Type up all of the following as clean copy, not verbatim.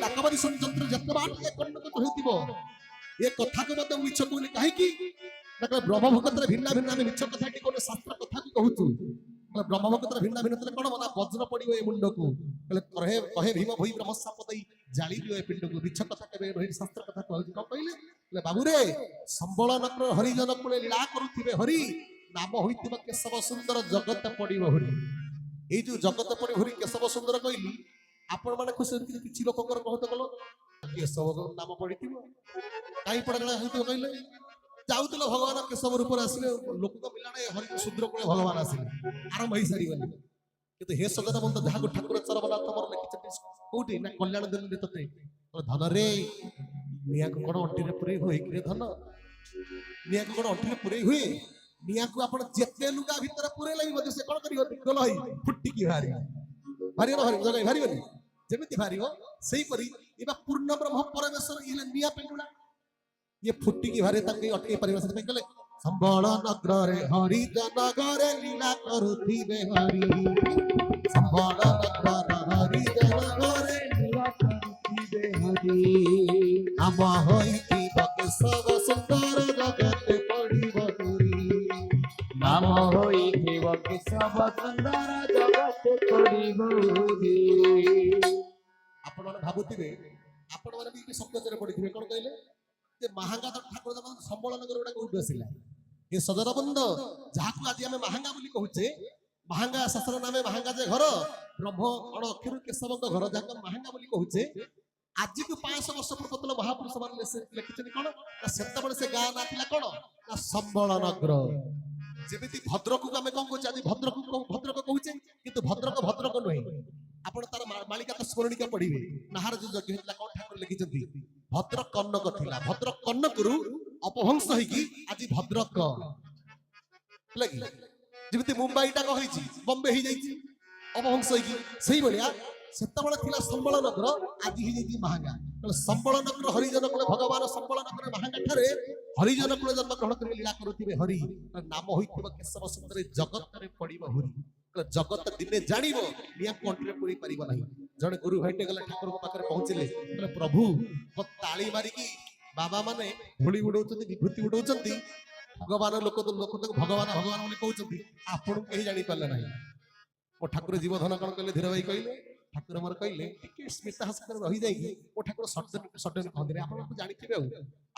ডাকবাରୀ ଯନ୍ତ୍ର ଯେତେ ବାଟ କର୍ଣ୍ଣଗତ ହୋଇଥିବ ଏ କଥାକୁ ମଧ୍ୟ ମିଛ କହୁନି କାହିଁକି ବ୍ରହ୍ମ ଭଗତରେ ଭିନ୍ନ ଭିନ୍ନ ଆମେ ମିଛ କଥା କି କୋଉ ଶାସ୍ତ୍ର କଥା ବି କହୁଛୁ ବ୍ରହ୍ମ ଭଗତରେ ଭିନ୍ନ ଭିନ୍ନ କଣ ନା ବଜ୍ର ପଡିବ ଏ ମୁଣ୍ଡକୁ କହେ କହେ ଭୀମ ଭୋଇ ବ୍ରହ୍ମଶାପ ଦେଇ ଜାଳି ଦିଅ ଏ ପିଣ୍ଡକୁ ମିଛ କଥା କେବେ ନୁହେଁ ଶାସ୍ତ୍ର କଥା କହୁଛି କଣ କହିଲେ ବାବୁରେ ସମ୍ବଳ ନଗର ହରିଜନ କୂଳେ ଲୀଳା କରୁଥିବେ ହରି ନାମ ହୋଇଥିବା କେଶବ ସୁନ୍ଦର ଜଗତ ପଡିବ ହରି ଏଇ ଯୋଉ ଜଗତ ପଡିବ ହରି କେଶବ ସୁନ୍ଦର କହିଲି ଆପଣ ମାନେ ଖୁସି କିଛି ଲୋକଙ୍କର କହୁତ କଲ କେଶବ ନାମ ପଡିଥିବ କାହିଁ ପଡା ହେଇଥିବ କହିଲେ ଯାଉଥିଲ ଭଗବାନ କେଶବ ରୂପରେ ଆସିଲେ ଲୋକ ମିଳାଣେ ହରି ଶୁଦ୍ର କୂଳେ ଭଗବାନ ଆସିଲେ ଆରମ୍ଭ ହେଇସାରିବନି କିନ୍ତୁ ହେ ସଗତ ବନ୍ଧ ଯାହାକୁ ଠାକୁର ଚରମନାଥ ମୋର ଲେଖିଛନ୍ତି କୋଉଠି ନା କଲ୍ୟାଣ ଦେଲେ ତତେ ଧନରେ ନିଆଁକୁ କଣ ଅଣ୍ଟିରେ ପୁରେଇ ହୁଏ କି ଧନ ନିଆଁକୁ କଣ ଅଣ୍ଟିରେ ପୁରେଇ ହୁଏ ନିଆଁକୁ ଆପଣ ଯେତେ ଲୁଗା ଭିତରେ ପୁରେଇଲେ ବି ମଧ୍ୟ ସେ କଣ କରିବ ଗୋଲ ହେଇ ଫୁଟିକି ବାହାରିବ ଜଗାଇ ବାହାରିବନି ଯେମିତି ବାହାରିବ ସେଇପରି ଏବା ପୂର୍ଣ୍ଣ ବ୍ରହ୍ମ ପରମେଶ୍ୱର ଇଏ ନିଆଁ ପେଣ୍ଡୁଳା ये फुटी की भारे तक अटके परिवेश में गले संबल नगरे हरिजन नगरे लीला करुथिबे हरि संबल नगर हरिजन नगरे लीला करुथिबे हरि नाम होइथिब केशव सुंदर जगत पड़िब हरि नाम होइथिब केशव सुंदर जगत पड़िब हरि आपण माने भाबुथिबे आपण माने भी शब्दरे पडिथिबे कोन कहले महांगा ठाकुर संबल नगर गोटा कौट आसला ये सदर बंद जहाँ आज आम महांगा बोली कहूचे महांगा शास्त्र नामे महांगा जे घर ब्रह्म अण अक्षर केशव घर जहाँ महांगा बोली कहूचे आज को 500 वर्ष पूर्व महापुरुष मान लिखिं कौन से गाँ ना था कौन ना संबल नगर जमी भद्रक को आम कौन कहे आज भद्रक कहूचे कि भद्रक भद्रक नुहे आपण तार मालिका तो स्मरणिका पढ़े नाहार जो यज्ञ होता कौन ठाकुर लिखिं भद्रक कन्नक थिला भद्रक कन्नकरू अपभंश होइकी आज भद्रक लगी जेमिति मुंबई टा कहिछि बॉम्बे ही जाइछि अपभंश होइकी सही बलिया सेतबेला थिला संबल नगर आज ही जाइछि महांगा तो संबल नगर हरिजन कुले भगवान संबल नगर महांगा ठारे हरिजन कुले जन्म ग्रहण कर लीला करुथिबे हरि नाम होइथिबो केशव सुंदर जगत रे पडिबो हरि जगत दिने जानिबो निया कंट्री पुरी परिबो नाही जने गुरु भाईटे गले ठाकुर पाखरे पहुंचले प्रभु ताली मारिकी बाबा माने धूली उडौचंती विभूति उडौचंती भगवान लोक तो भगवान भगवान बोली कहउचंती आपण केही जानि पाले नाही ओ ठाकुर जीवधन कोन कहले धीर भाई कहले ठाकुर हमर कहले टिके स्मित हस्कर रही जाई ओ ठाकुर सडन कहले आपण को जानिथिबे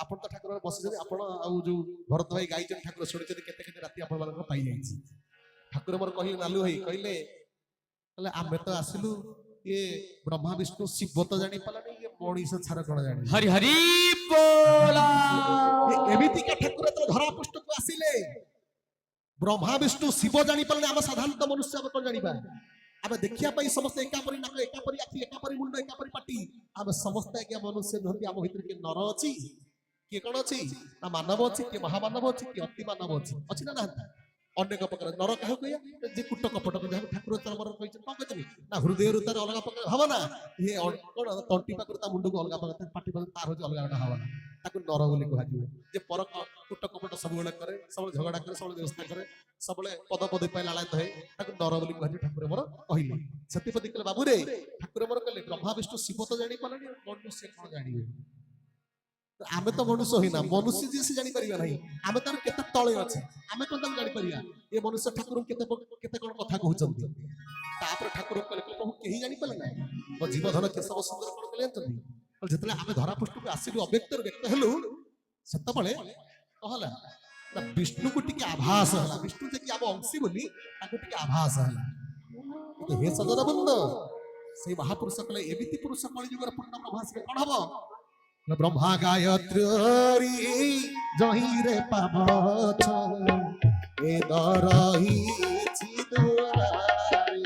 आपण तो ठाकुर बसी जदि आपण आ जो भरत भाई गाइचन ठाकुर सुनिचंती केते केते राती आपण मानक पाई जाईछि ठाकुर हमर कहि नालू भाई कहले आमे तो आसिलु ये ब्रह्मा विष्णु शिव तो जानी पालानी ये मनीष छार कोन जानी हरि हरि बोला एमिति का ठाकुर तो धरा पृष्ठ को आसिले ब्रह्मा विष्णु शिव जानी पालानी हम साधारण मनुष्य अब कोन जानिबा अब देखिया पई समस्त एका परि नाक एका परि आखि एका परि मुंड एका परि पाटी अब समस्त एका मनुष्य नहति हम भीतर के नर अछि के कोन अछि ना मानव अछि के महामानव अछि के अति मानव अछि ना ना अनेक प्रकार नर क्या कह जे कुट कपट जहाँ ठाकुर चरमर कौन कहते ना हृदय तार अलग प्रकार हम ना ये कौन तंटी पाखर मुंड को अलग प्रकार पाटी तार हूँ अलग अलग हम ताकू नर बोली कह पर कुट कपट सब करे सब झगड़ा करे सब व्यवस्था करे सब पद पद पाई लालायत है नर बोली कह ठाकुर मोर कहले से कहले बाबू रे ठाकुर मोर कहले ब्रह्मा विष्णु शिव तो जानी पारे मनुष्य कौन जानवे आमे तो मनुष्य ही ना मनुष्य जी से जानी परिबा नहीं आमे तार केते तळे अछि आमे कोन तम जानी परिबा ए मनुष्य ठाकुर केते केते कोन कथा कहउचंती तापर ठाकुर कहले प्रभु केही जानी पले ना ओ जीवधन केशव सुंदर कोन कहले अंतनी जेतले आमे धरा पृष्ठ को आसिलु अव्यक्त व्यक्त हेलु सेतबळे कहला ना विष्णु को टिके आभास हला विष्णु जे कि आबो अंशी बोली ताको टिके आभास हला तो हे सदर बंद से महापुरुष कहले एबिति पुरुष कଳି जुगर पूर्ण प्रभास कोन हबो ब्रह्मा गायत्री जही रे पावछ ए दरही दुआरी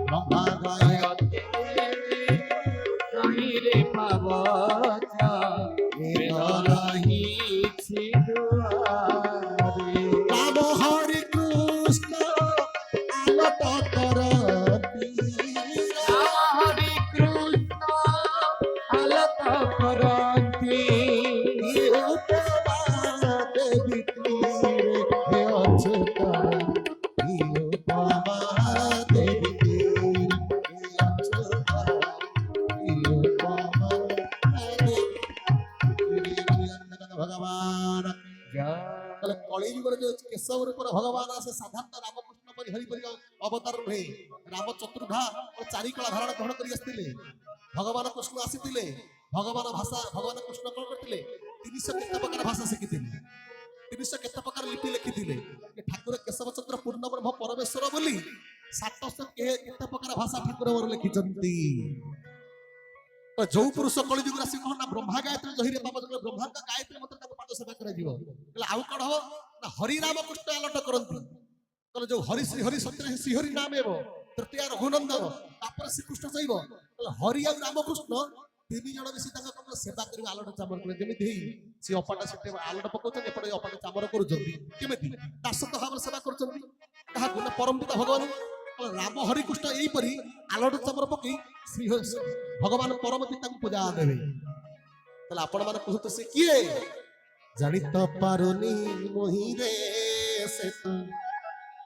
ब्रह्मा गायत्री जही रे पावछ ए दरही दुआरी राम हरि कृष्ण आलट करती राम हरि कृष्ण आलट करती କଳିଯୁଗରେ ଯୋଉ କେଶବ ରୂପରେ ଭଗବାନ ଆସେ ସାଧାରଣତଃ ରାମକୃଷ୍ଣ ପରି ହରିପରି ଅବତାର ନୁହେଁ। ରାମ ଚତୁର୍ଦ୍ଧା ଚାରି କଳା ଧାରଣ ଗ୍ରହଣ କରି ଆସିଥିଲେ। ଭଗବାନ କୃଷ୍ଣ ଆସିଥିଲେ। ଭଗବାନ କୃଷ୍ଣ କଣ କରିଥିଲେ? 300 କେତେ ପ୍ରକାର ଭାଷା ଶିଖିଥିଲେ। 300 କେତେ ପ୍ରକାର ଲିପି ଲେଖିଥିଲେ। ଠାକୁର କେଶବ ଚନ୍ଦ୍ର ପୂର୍ଣ୍ଣ ବ୍ରହ୍ମ ପରମେଶ୍ୱର ବୋଲି 700 କେତେ ପ୍ରକାର ଭାଷା ଠାକୁର ମୋର ଲେଖିଛନ୍ତି। ଯୋଉ ପୁରୁଷ କଳିଯୁଗରେ ଆସି କଣ ନା ବ୍ରହ୍ମା ଗାୟତ୍ରୀ ଜହିରେ ପାପ ବ୍ରହ୍ମାଙ୍କ ଗାୟତ୍ରୀ ମନ୍ତ୍ର ତାକୁ ପାଦ ସେବା କରାଯିବ। ହେଲେ ଆଉ କଣ ହବ ନା ହରି ରାମ କୃଷ୍ଣ ଆଲଟ କରନ୍ତି। କହିଲେ ଯୋଉ ହରି ଶ୍ରୀ ହରି ସତ୍ୟରେ ଶ୍ରୀହରି ନାମ ହେବ ତୃତୀୟ ରଘୁନନ୍ଦନ ତାପରେ ଶ୍ରୀକୃଷ୍ଣ ଚାହିଁବ। ହରି ଆଉ ରାମକୃଷ୍ଣ 3 ଜଣ ମିଶି ତାଙ୍କ କଣ ସେବା କରିବେ ଆଲଟ ଚାମର କରିବେ। ଯେମିତି ହେଇ ସେ ଅପାଟା ସେଠି ଆଲଟ ପକାଉଛନ୍ତି ଏପଟେ ଅପାଟା ଚାମର କରୁଛନ୍ତି। କେମିତି ଦାସକ ଭାବରେ ସେବା କରୁଛନ୍ତି କାହାକୁ ନା ପରମ ପିତା ଭଗବାନ ରାମ ହରିକୃଷ୍ଣ ଏଇପରି ଆଲଟ ଚାମର ପକେଇ ଶ୍ରୀ ଭଗବାନ ପରମ ପିତାଙ୍କୁ ପୂଜା ଦେବେ। ତାହେଲେ ଆପଣ ମାନେ କୁହନ୍ତୁ ସେ କିଏ? ଜାଣି ତ ପାରୁନି ମୋହିରେ ସେ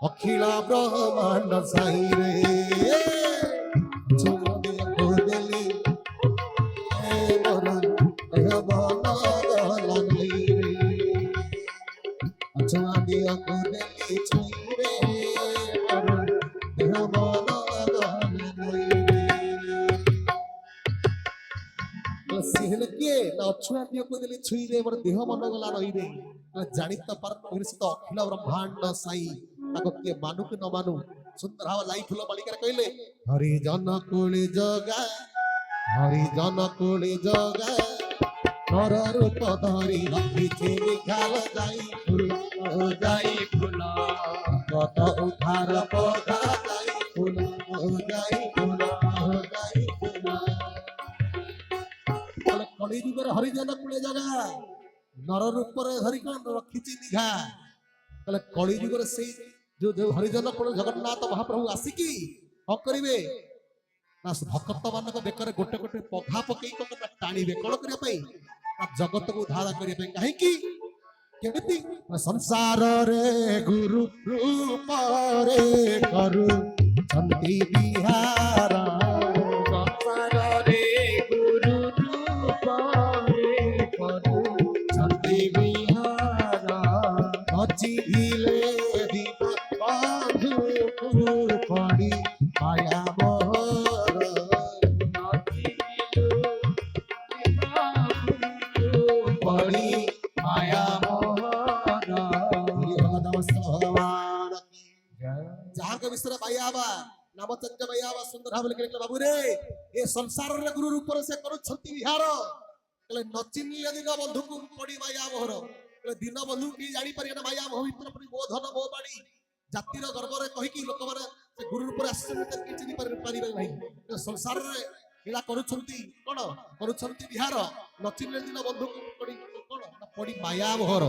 ଅଖିଳ ବ୍ରହ୍ମାଣ୍ଡ ସାଇରେ ଦେଲି ଅଛୁଆ ଦିଅକୁ ଦେଲି ଛୁଇଁରେ ମୋର ଦେହ ମନ ଗଲା ନଈରେ। ଜାଣି ତ ପାରୁନି ସେ ତ ଅଖିଳ ବ୍ରହ୍ମାଣ୍ଡ ସାଇ ତାକୁ କିଏ ମାନୁ କି ନ ମାନୁ। ସୁନ୍ଦର ଭାବ ଲାଇ ଫୁଲ ବାଳିକାରେ କହିଲେ ହରିଜନ କୁଳି ଜଗା ହରିଜନ କୁଳି ଜଗା ନର ରୂପ ଧରି ରଖିଛି ନିଖାଲ ଯାଇ ଫୁଲ କତ ଉଦ୍ଧାର ପଧା ଯାଇ ଫୁଲ କଳିଯୁଗରେ ହରିଜନ କୁଳେ ଜଗା ନର ରୂପରେ ଧରି କଣ ରଖିଛି ନିଘା। କହିଲେ କଳିଯୁଗରେ ସେଇ ଯୋଉ ହରିଜନ କୁଳେ ଜଗନ୍ନାଥ ମହାପ୍ରଭୁ ଆସିକି କଣ କରିବେ ନା ଭକ୍ତ ମାନଙ୍କ ବେକରେ ଗୋଟେ ଗୋଟେ ପଘା ପକେଇ ଟାଣିବେ। କଣ କରିବା ପାଇଁ? ଜଗତକୁ ଉଦ୍ଧାର କରିବା ପାଇଁ। କାହିଁକି କେମିତି? ସଂସାରରେ ଗୁରୁ ରୂପରେ କରୁଛନ୍ତି ବିହାର। ସଂସାରରେ ଗୁରୁ ରୂପରେ କରୁଛନ୍ତି ବିହାର। ନଚିଲେ ଦିନ ବନ୍ଧୁ ପଡ଼ି ମାୟା ମୋହର ପଡ଼ି ମାୟା ମୋହର। ଯାହାଙ୍କ ବିଷୟରେ ମାୟା ହବା ନାମଚନ୍ଦ୍ର ମାୟା ହବା ସୁନ୍ଦର ଭାବରେ କହିଲେ ବାବୁରେ ଏ ସଂସାରରେ ଗୁରୁ ରୂପରେ ସେ କରୁଛନ୍ତି ବିହାର। କହିଲେ ନଚିନିଲେ ଦିନ ବନ୍ଧୁକୁ ପଡ଼ି ମାୟା ମୋହର। କହିଲେ ଦିନ ବନ୍ଧୁ କେହି ଜାଣିପାରିବେ ନା ମାୟା ମୋହ ଭିତରେ ପଡ଼ି ମୋ ଧନ ମୋ ବାଣୀ ଜାତିର ଗର୍ବରେ କହିକି ଲୋକମାନେ ସେ ଗୁରୁ ରୂପରେ ଆସିଛନ୍ତି କେହି ଚିହ୍ନି ପାରିବେ ନାହିଁ। ସଂସାରରେ ଲୀଳା କରୁଛନ୍ତି କଣ କରୁଛନ୍ତି ବିହାର। ନଚିନିଲେ ଦିନ ବନ୍ଧୁକୁ ପଡ଼ି କଣ ପଡ଼ି ମାୟା ମୋହର।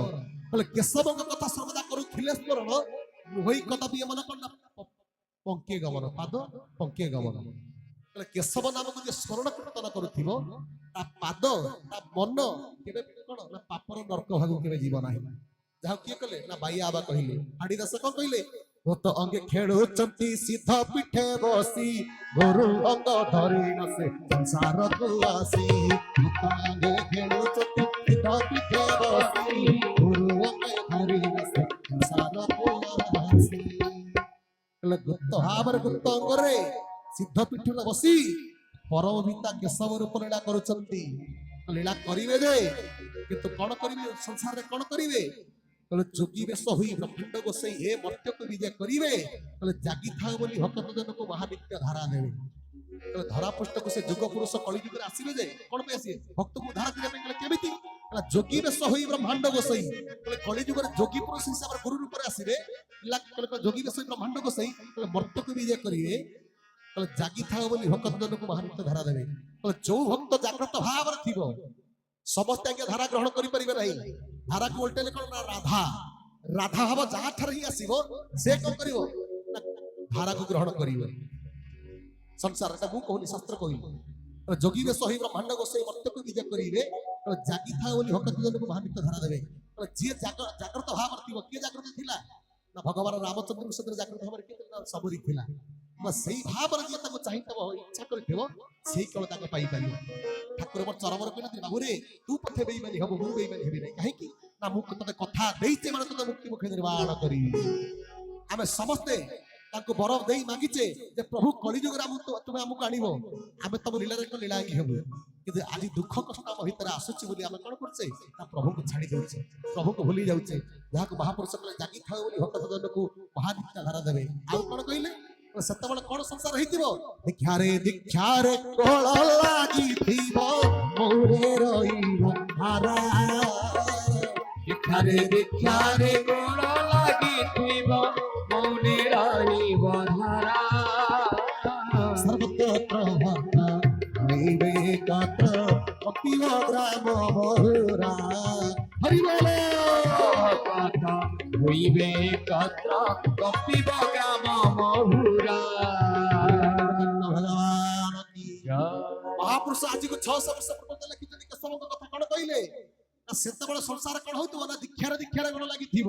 କହିଲେ କେଶବଙ୍କ କଥା ସର୍ବଦା କରୁଥିଲେ ସ୍ମରଣ ହୋଇ କଦାପି ଏମାନ କଣ ପଙ୍କେ ଗମନ ପାଦ ପଙ୍କେ ଗମନ। କହିଲେ କେଶବ ନାମକୁ ଯିଏ ସ୍ମରଣ କୀର୍ତ୍ତନ କରୁଥିବ ତା ପାଦ ତା ମନ କେବେ କଣ ନା ପାପର ନର୍କ ଭାଗକୁ କେବେ ଯିବ ନାହିଁ। ଯାହା କିଏ କଲେ ନା ବାଇଆ ବାବା କହିଲେ। ହାଡିଦାସ କଣ କହିଲେ? ଭୂତ ଅଙ୍ଗେ ଖେଳୁଛନ୍ତି ସିଦ୍ଧ ପିଠେ ବସି ଗୁରୁ ଅଙ୍ଗ ଧରି ନସେ ସଂସାରକୁ ଆସି। ଭୂତ ଅଙ୍ଗେ ଖେଳୁଛନ୍ତି ସିଦ୍ଧ ପିଠେ ବସି ଗୁରୁ ଅଙ୍ଗେ ଧରି ନସେ ସଂସାରକୁ ଆସି। ଗୁପ୍ତ ଭାବରେ ଗୁପ୍ତ ଅଙ୍ଗରେ ସିଦ୍ଧ ପୀଠରେ ବସି ପରମ ପିତା କେଶବ ରୂପ ଲୀଳା କରୁଛନ୍ତି। ଲୀଳା କରିବେ ଯେ କିନ୍ତୁ କଣ କରିବେ? ସଂସାରରେ କଣ କରିବେ? କହିଲେ ଯୋଗୀ ବେଶ ହୋଇ ବ୍ରହ୍ମାଣ୍ଡ ଗୋସାଇ ଏ ମର୍ତ୍ତ୍ୟକୁ ବିଜେ କରିବେ। କହିଲେ ଜାଗିଥାଉ ବୋଲି ଭକ୍ତ ଜନକୁ ମହାନିତ୍ୟ ଧାରା ଦେବେ। କହିଲେ ଧରା ପୃଷ୍ଠକୁ ସେ ଯୁଗ ପୁରୁଷ କଳିଯୁଗରେ ଆସିବେ ଯେ କଣ ପାଇଁ ଆସିବେ? ଭକ୍ତକୁ ଉଦ୍ଧାର କରିବା ପାଇଁ। କହିଲେ କେମିତି? ଯୋଗୀ ବେଶ ହୋଇ ବ୍ରହ୍ମାଣ୍ଡ ଗୋସାଇ। କହିଲେ କଳିଯୁଗରେ ଯୋଗୀ ପୁରୁଷ ହିସାବରେ ଗୁରୁ ରୂପରେ ଆସିବେ। ଯୋଗୀ ବେଶ ବ୍ରହ୍ମାଣ୍ଡ ଗୋସାଇ ମର୍ତ୍ତ୍ୟକୁ ବିଜେ କରିବେ। କହିଲେ ଜାଗିଥାଉ ବୋଲି ଭକ୍ତ ଜନକୁ ମହାନିତ୍ୟ ଧାରା ଦେବେ। କହିଲେ ଯୋଉ ଭକ୍ତ ଜାଗ୍ରତ ଭାବରେ ଥିବ ସମସ୍ତେ ଆଜ୍ଞା ଧାରା ଗ୍ରହଣ କରିପାରିବେ ନାହିଁ। ଧାରାକୁ ଓଲଟେଇଲେ କଣ ନା ରାଧା ରାଧା ଭାବ ଯାହାଠାରେ ହିଁ ଆସିବ ସେ କଣ କରିବ ନା ଧାରାକୁ ଗ୍ରହଣ କରିବ। ସଂସାର ଏଟା ମୁଁ କହୁନି ଶାସ୍ତ୍ର କହିଲି। ଯୋଗୀ ବେଶ ହୋଇ ବ୍ରହ୍ମାଣ୍ଡ ଗୋସାଇ ମର୍ତ୍ତ୍ୟକୁ ବିଜେ କରିବେ। ଜାଗିଥାଉ ବୋଲି ଭକ୍ତ ଜନକୁ ମହାନିତ୍ୟ ଧାରା ଦେବେ। ଯିଏ ଜାଗ୍ରତ ଭାବରେ ଥିବ। କିଏ ଜାଗ୍ରତ ଥିଲା ନା ଭଗବାନ ରାମଚନ୍ଦ୍ରଙ୍କ ସହିତ ଜାଗ୍ରତ ଭାବରେ କିଏ ଥିଲା? ସବୁରି ଥିଲା। ସେଇ ଭାବରେ ଯିଏ ତାକୁ ଚାହିଁଥିବ ଇଚ୍ଛା କରିଥିବ ସେଇ କଳ ତାକୁ ପାଇପାରିବ। ଠାକୁର ମୋର ଚରମରେ କହିନଥିଲେ ବାବୁରେ ତୁ ପଥେ ବେଇମାନି ହବ ମୁଁ ବେଇମାନି ହେବି ନାହିଁ। କାହିଁକି ନା ମୁଁ ତତେ କଥା ଦେଇଛେ ମାନେ ତତେ ମୁକ୍ତି ମୁଖେ ନିର୍ବାଣ କରିବି। ଆମେ ସମସ୍ତେ ତାଙ୍କୁ ବର ଦେଇ ମାଗିଛେ ଯେ ପ୍ରଭୁ କଳିଯୁଗରେ ତୁମେ ଆମକୁ ଆଣିବ, ଆମେ ତମ ଲୀଳାରେ ଏକ ଲୀଳାଙ୍ଗୀ ହେବୁ। କିନ୍ତୁ ଆଜି ଦୁଃଖ କଷ୍ଟ ଆମ ଭିତରେ ଆସୁଛି ବୋଲି ଆମେ କଣ କରୁଛେ ନା ପ୍ରଭୁଙ୍କୁ ଛାଡି ଯାଉଛେ, ପ୍ରଭୁଙ୍କୁ ଭୁଲି ଯାଉଛେ। ଯାହାକୁ ମହାପୁରୁଷ କଲେ ଜାଗିଥାଉ ବୋଲି ଭକ୍ତ ଜନକୁ ମହାଦୀକ୍ଷା ଧାରା ଦେବେ। ଆଉ କଣ କହିଲେ ସେତେବେଳେ କଣ ସଂସାର ହେଇଥିବ, ଦୀକ୍ଷାରେ କୋଳ ଲାଗିଥିବ ମୋରେ ରହିବ ଧାରା, ଦୀକ୍ଷାରେ କୋଳ ଲାଗିଥିବ ମୌନେ ରହିବ ଧାରା। ସର୍ବତ୍ର ଭକ୍ତ ହଇବେ ଏକତ୍ର କପିବ ଗ୍ରାମ ମହୁରା। ହରିବୋଲ କଥା ହୋଇବେ ଏକତ୍ର କପିବ ଗ୍ରାମ ମହୁରା। ଭଗବାନ କି ମହାପୁରୁଷ ଆଜିକୁ 600 ବର୍ଷ ପୂର୍ବରୁ ଲେଖିଛନ୍ତି କେଶବଙ୍କ କଥା। କଣ କହିଲେ ନା ସେତେବେଳେ ସଂସାର କଣ ହଉଥିବ ନା ଦୀକ୍ଷାରେ କଣ ଲାଗିଥିବ।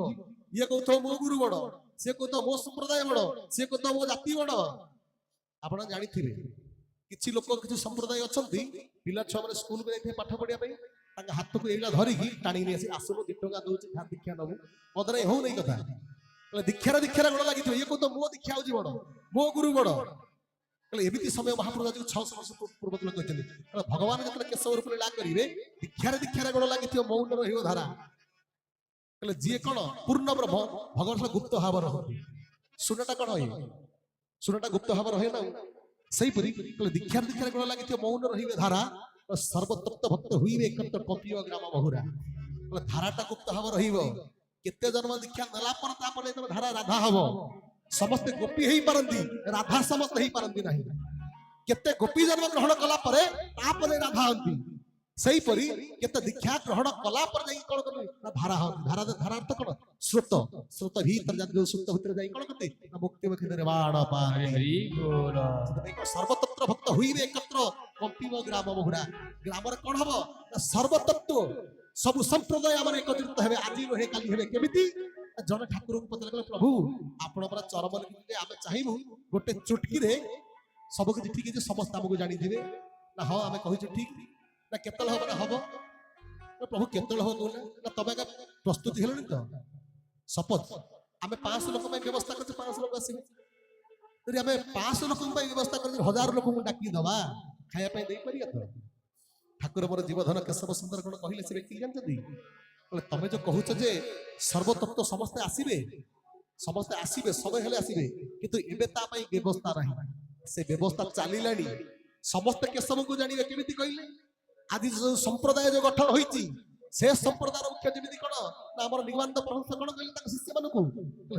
ଇଏ କହୁଥିବ ମୋ ଗୁରୁ ବଡ, ସିଏ କହୁଥିବ ମୋ ସମ୍ପ୍ରଦାୟ ବଡ, ସିଏ କହୁଥିବ ମୋ ଜାତି ବଡ। ଆପଣ ଜାଣିଥିବେ କିଛି ଲୋକ କିଛି ସମ୍ପ୍ରଦାୟ ଅଛନ୍ତି, ପିଲା ଛୁଆ ମାନେ ସ୍କୁଲକୁ ଯାଇଥିବେ ପାଠ ପଢିବା ପାଇଁ, ତାଙ୍କ ହାତକୁ ଏଇଟା ଧରିକି ଟାଣି ନେଇ ଆସି ଆସୁନୁ 2 ଟଙ୍କା ଦଉଛି ଦୀକ୍ଷା ନବୁ। ମଦରେ ହଉନାଇ କଥା। ଦୀକ୍ଷାରେ ଗଣ ଲାଗିଥିବ, ଇଏ କହୁଥିବ ମୋ ଦୀକ୍ଷା ହଉଛି ବଡ, ମୋ ଗୁରୁ ବଡ। ଏମିତି ସମୟ ମହାପ୍ରଭୁ 600 ବର୍ଷ ପୂର୍ବରୁ କହିଛନ୍ତି ଭଗବାନ ଯେତେବେଳେ କେଶବ ରୂପରେ ଲୀଳା କରିବେ ଦୀକ୍ଷାରେ ଗଣ ଲାଗିଥିବ ମୌନ ରହିବ ଧାରା। ଯିଏ କଣ ପୂର୍ଣ୍ଣ ବ୍ରହ୍ମ ଭଗବାନ ଗୁପ୍ତ ଭାବ ରହନ୍ତି। ଶୂନ୍ୟଟା କଣ ହୁଏ, ଶୂନ୍ୟଟା ଗୁପ୍ତ ଭାବ ରହେ ନା। ସେଇପରି ଦୀକ୍ଷାରେ ଗଣ ଲାଗିଥିବ ମୌନ ରହିବେ ଧାରା, ସର୍ବତପ୍ତ ଭକ୍ତ ହୋଇବେ ଏକତ୍ର କପିବ ଗ୍ରାମ ମହୁରା। ଧାରାଟା ଗୁପ୍ତ ଭାବ ରହିବ। କେତେ ଜନ୍ମ ଦୀକ୍ଷା ନେଲା ପରେ ତାପରେ ଧାରା ରାଧା ହବ। ସମସ୍ତେ ଗୋପୀ ହେଇପାରନ୍ତି, ରାଧା ସମସ୍ତେ ହେଇପାରନ୍ତି ନାହିଁ। କେତେ ଗୋପୀ ଜନ୍ମ ଗ୍ରହଣ କଲା ପରେ ତାପରେ ରାଧା ହନ୍ତି। ସେଇପରି କେତେ ଦୀକ୍ଷା ଗ୍ରହଣ କଲା ପରେ ଯାଇ କଣ କରନ୍ତି ନା ଧାରା ହନ୍ତି। ଧାରା ଅର୍ଥ କଣ ସ୍ରୋତ ଭିତରେ ଯୋଉ ସ୍ରୋତ ଭିତରେ ଯାଇ କଣ କରନ୍ତି ନା ମୁକ୍ତି ମୁଖେ ନିର୍ବାଣ ପାଆନ୍ତି। ସର୍ବତତ୍ର ଭକ୍ତ ହୋଇବେ ଏକତ୍ର କମ୍ପିବ ଗ୍ରାମ ମହୁରା। ଗ୍ରାମରେ କଣ ହବ ନା ସର୍ବତତ୍ତ୍ୱ ସବୁ ସମ୍ପ୍ରଦାୟ ଆମର ଏକତ୍ରିତ ହେବେ। ଆଜି ନୁହେଁ କାଲି ହେବେ। କେମିତି ଜଣେ ଠାକୁରଙ୍କୁ ପଚାରିଲେ ପ୍ରଭୁ ଆପଣ ପରା ଚରମ ଲିଖିଥିଲେ, ଆମେ ଚାହିଁବୁ ଗୋଟେ ଚୁଟକିରେ ସବୁ କିଛି ଠିକ ଅଛି ସମସ୍ତେ ଆମକୁ ଜାଣିଥିବେ। ନା ହଁ ଆମେ କହିଛୁ ଠିକ। ନା କେତେବେଳେ ହବ ନା ହବ। ପ୍ରଭୁ କେତେବେଳେ ହବ କହୁନା, ନା ତମେ ପ୍ରସ୍ତୁତି ହେଲଣି ତ। ଶପଥ ଆମେ 500 ଲୋକ ପାଇଁ ବ୍ୟବସ୍ଥା କରୁଛୁ, 500 ଲୋକ ଆସିବେ। ଯଦି ଆମେ 500 ଲୋକଙ୍କ ପାଇଁ ବ୍ୟବସ୍ଥା କରୁଛୁ 1000 ଲୋକଙ୍କୁ ଡାକି ଦବା, ଖାଇବା ପାଇଁ ଦେଇପାରିବା ତ। ଠାକୁର ମୋର ଜୀବଧନ କେଶବ ସୁନ୍ଦର କଣ କହିଲେ ସେ ବ୍ୟକ୍ତି ଜାଣିଛନ୍ତି। ତମେ ଯୋଉ କହୁଛ ଯେ ସର୍ବତତ୍ତ୍ୱ ସମସ୍ତେ ଆସିବେ ସମୟ ହେଲେ ଆସିବେ, କିନ୍ତୁ ଏବେ ତା ପାଇଁ ବ୍ୟବସ୍ଥା ନାହିଁ। ସେ ବ୍ୟବସ୍ଥା ଚାଲିଲାଣି। ସମସ୍ତେ କେଶବଙ୍କୁ ଜାଣିବେ। କେମିତି କହିଲେ ଆଜି ଯୋଉ ସମ୍ପ୍ରଦାୟ ଯୋଉ ଗଠନ ହୋଇଛି ସେ ସମ୍ପ୍ରଦାୟର ମୁଖ୍ୟ ଯେମିତି କଣ ନା ଆମର ନିଗମାନନ୍ଦ ପରମହଂସ କଣ କହିଲେ ତାଙ୍କ ଶିଷ୍ୟମାନଙ୍କୁ,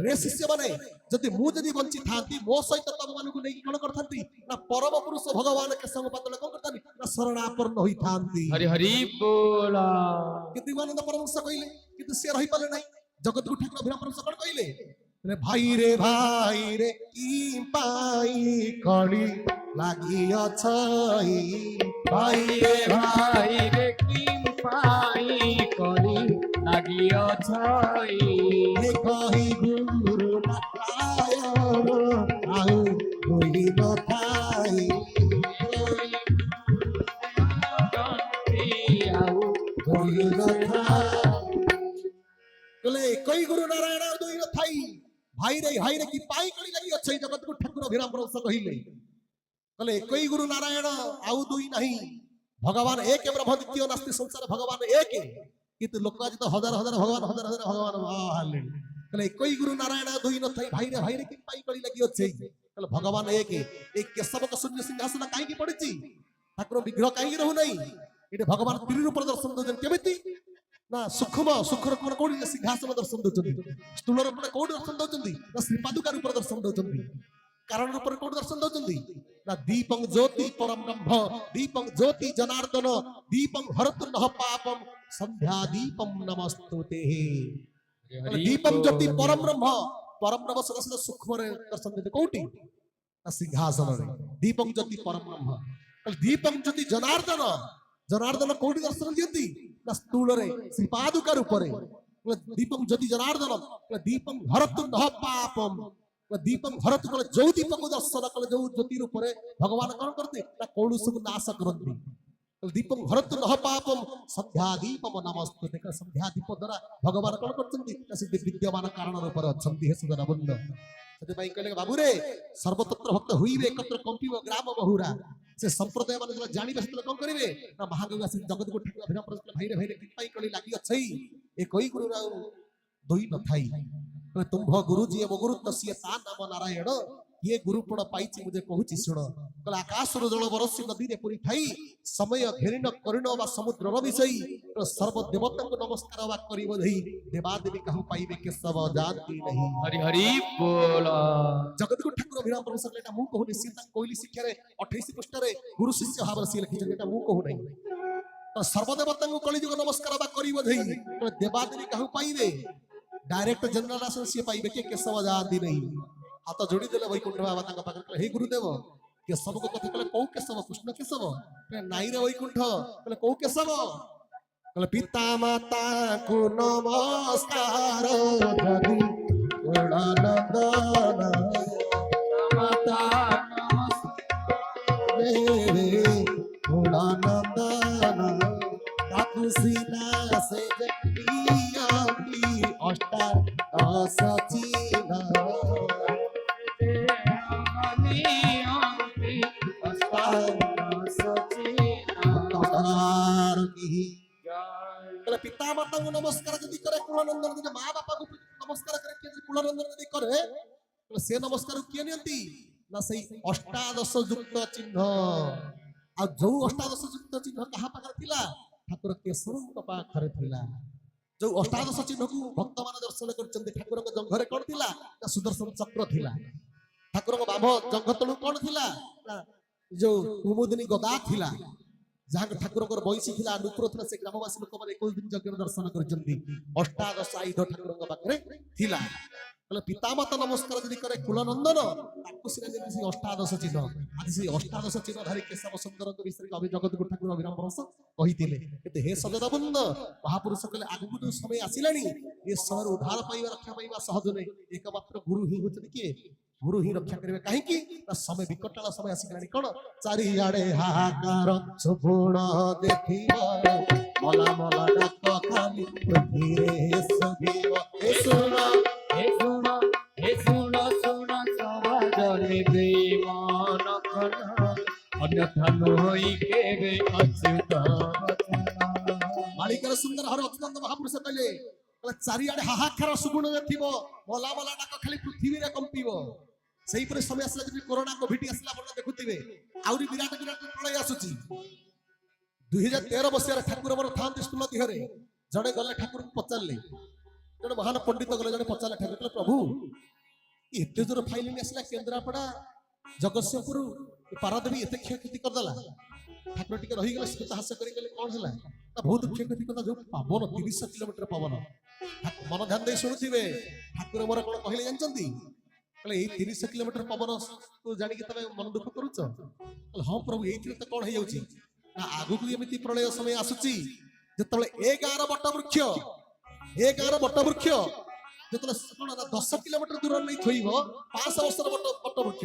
ରେ ଶିଷ୍ୟମାନେ ଯଦି ମୁଁ ବଞ୍ଚିଥାନ୍ତି ମୋ ସହିତ ତମମାନଙ୍କୁ ନେଇକି କଣ କରିଥାନ୍ତି ନା ପରମ ପୁରୁଷ ଭଗବାନ କେଶବ ପାଦରେ କଣ କରିଥାନ୍ତି ନା ଶରଣାପନ୍ନ ହୋଇଥାନ୍ତି। ହରି ହରି ବୋଲ। କିନ୍ତୁ ନିଗମାନନ୍ଦ ପରମହଂସ କହିଲେ, କିନ୍ତୁ ସେ ରହିପାରିଲେ ନାହିଁ। ଜଗତଗୁରୁ ଠାକୁର ଅଭିରାମ ପରମହଂସ କଣ କହିଲେ, ଭାଇ ରେ କି ପାଇ କଳି ଲାଗିଅଛ, ଭାଇ ରେ କି ପାଇ କଳି ଲାଗିଅଛ, କହି ଗୁରୁ ନାରାୟଣ ଆଉ ଦୁଇ ନଥାଇ, ଆଉ ଦୁଇ ନଥାଇ କହି ଗୁରୁ ନାରାୟଣ ଆଉ ଦୁଇ ନଥାଇ, ଭାଇ ରେ କି ପାଇ କଳି ଲାଗିଅଛ। ଜଗତଗୁରୁ ଠାକୁର ଅଭିରାମ ପରମହଂସ କହିଲେ একই গুরু নারায়ণ আউ দুই নাহি, ভগবান এক ব্রহ্ম দ্বিতীয় নাস্তি সংসারে ভগবান এক। কিন্তু লোক আজ তো হাজার হাজার ভগবান ভগবান একই গুরু নারায়ণ দুই নথাই, ভাইরে কি পাই কলি লাগি আছে। ভগবান এক। এই কেশবক শূন্য সিংহাসন কাহিঁকি পড়িছি, ঠাকুর বিগ্রহ কাহিঁকি রহু নাই। এটা ভগবান ত্রিরূপ দর্শন দৌছেন। কেমিতি না সুখর কোটি সিংহাসন দর্শন দৌଛନ୍ତି, স্থূଳ ରୂପରେ କୋଉଠି ଦର୍ଶନ ଦଉଛନ୍ତି ନା ଶ୍ରୀପାଦୁକା ରୂପରେ ଦର୍ଶନ ଦଉଛନ୍ତି। କାରଣ ରୂପରେ କୋଉଠି ଦର୍ଶନ ଦଉଛନ୍ତି ନା ଦୀପଂ ଜ୍ୟୋତି ପରମ ବ୍ରହ୍ମ, ଦୀପଂ ଜ୍ୟୋତି ଜନାର୍ଦ୍ଦନ, ଦୀପଂ ହରତୁ ନଃ ପାପಂ, ସନ୍ଧ୍ୟା ଦୀପಂ ନମସ୍ତୁତେ। ଦୀପଂ ଜ୍ୟୋତି ପରମ ବ୍ରହ୍ମ ସଦା ସୂକ୍ଷ୍ମରେ ଦର୍ଶନ ଦେବେ। କୋଉଠି ନା ସିଂହାସନରେ। ଦୀପଂ ଜ୍ୟୋତି ପରମ ବ୍ରହ୍ମ। ଦୀପଂ ଜ୍ୟୋତି ଜନାର୍ଦ୍ଦନ କୋଉଠି ଦର୍ଶନ ଦିଅନ୍ତି ନା ସ୍ଥୂଳରେ ଶ୍ରୀପାଦୁକା ରୂପରେ। ଦୀପଂ ଜ୍ୟୋତି ଜନାର୍ଦ୍ଦନ, ଦୀପଂ ହରତୁ ନଃ ପାପಂ, ଦୀପଂ ହରତୁ କଲେ ଯୋଉ ଦୀପକୁ ଦର୍ଶନ କଲେ ଯୋଉ ଜ୍ୟୋତି ରୂପରେ ଭଗବାନ କଣ କରନ୍ତି ନା କୌଣସକୁ ନାଶ କରନ୍ତି। दीपम हरतु नह पापम संध्या दीपम नमस्ते। देख संध्या दीप द्वारा भगवान कौन करते विद्यमान कारण रूप अच्छे हे सुदन बंद से कहले बाबू रे सर्वतत्र भक्त हुईबे एकत्र कंपिब ग्राम बहुरा से संप्रदाय मान जो जानिबे से कौन करिवे ना महागंगा से जगत को ठाकुर अभिनव प्रश्न भाई रे कृपाई कली लागी अछि ए कोई गुरु राउ दोई न थाई कहले तुम गुरु जी मो गुरु तसिए ता नाम नारायण ये गुरुपण पाइछि मुझे कहूछि सुन कहले आकाश रो जल बरसी नदी रे पुरी ठाई समय घेरिन करिन बा समुद्र रो विषयी सर्व देवता को नमस्कार बा करिबो धई देवा देवी कहू पाइबे के सब जानती नहीं। हरि हरि बोल जगत को ठाकुर अभिराम प्रभु एटा मु कहू निश्चित कोइली शिक्षा रे 28 पृष्ठ रे गुरु शिष्य भाव से लिखि एटा मु कहू नहीं तो सर्व देवता को कली जुग नमस्कार बा करिबो धई देवा देवी कहू पाइबे डायरेक्ट जनरल राशन से पाइबे के सब जानती नहीं। हाथ जोड़ी देले वैकुंठ बाबा तांका पाखरे हे गुरुदेव केशव को कथा कहले कौ केशव कृष्ण केशव नाई रे वैकुंठ कहले कौ केशव कहले पिता माता को नमस्कार जदि गुणानंदन माता रे गुणानंदन ताकु सीना से जटिया अष्टा सचिना पिता माता को नमस्कार यदि करे कुलानंदन यदि माँ बापा को नमस्कार करे कि कुलानंदन यदि करे से नमस्कार किए नियंती ना सही अष्टादश युक्त चिन्ह आ जो अष्टादश युक्त चिन्ह कहा पाखरे थिला ठाकुर केशवଙ୍କ पाखरे थिला जो अष्टादश चिन्ह को भक्त मान दर्शन करचंदी ठाकुरଙ୍କ जंघरे कोन थिला ना सुदर्शन चक्र थिला ठाकुरଙ୍କ बाम जंघ तळु कोन थिला जो कुमुदिनी गदा थिला जहाँ ठाकुर बैसी थिला नुपुर थिला से ग्रामवासी लोक माने 21 दिन यज्ञ दर्शन करचंदी अष्टादश आयुध ठाकुरଙ୍କ पाखरे थिला कहले पितामाता नमस्कार यदि करे कुलनंदन ताकु सिना जे से अष्टादश चिन्ह आज से अष्टादश चिन्ह धारी केशव सुंदर को विषय अभि जगत को ठाकुर अभिराम परमहंस कहिथिले एते हे सजदा बंद महापुरुष कहले आगु जो समय आसिलानी ये शहर उद्धार पाइबा रक्षा पाइबा सहज नै एकमात्र गुरु ही होचन के गुरु ही रक्षा करिवे काहे की समय विकटाल समय आसिलानी कोन चारि आडे हाहाकार सुपुण देखिबा मला मला डाक खाली धीरे सगीव ए सोना हे सुन सुन समाजले बेमान खना अन्यथा नोई केबे अच्युत मालिकर सुंदर हर अच्युत महापुरुष कहले चारि आडे हाहाकार सुगुण देखिबो मला मला डाक खाली पृथ्वी रे कंपिबो सही पर समय आसला जब कोरोना कोविड आसला बड़ देखुथिबे आउरी विराट विराट प्रलय आसुची 2013 बसिया ठाकुर मोर थांती स्थूल दिहरे जड़े गले ठाकुर को पचारले जड़े महान पंडित गले जड़े पचारले ठाकुर कहले प्रभु एते जोर फाइलिंग आसला केंद्रापड़ा जगतसिंहपुर पारादेवी एते क्षयक्षति कर दला ठाकुर टिके रही गले स्मित हास्य करी गले कोन हला ता बहुत क्षयक्षति करता जो पवन 30 किलोमीटर पवन मन ध्यान दे सुनुथिबे ठाकुर मोर कोन कहले जानचंदी कहले ए 30 किलोमीटर पवन तो जानि कि तमे मन दुख करूछ कहले हां प्रभु एथि त कोन हे जाउची ना आगु को एमिति प्रलय समय आसुची जतले ए गार बट वृक्ष जतले कोन 10 किलोमीटर दूर नै थोइबो 5 वर्षर बट वृक्ष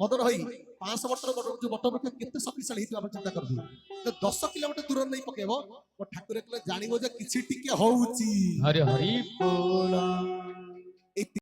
मदन होई 5 वर्षर बट वृक्ष केते शक्तिशाली हित आपण चिंता करबी तो 10 किलोमीटर दूर नै पकेबो ओ ठाकुर कहले जानिबो जे किछि टिके होउची हरि हरि बोल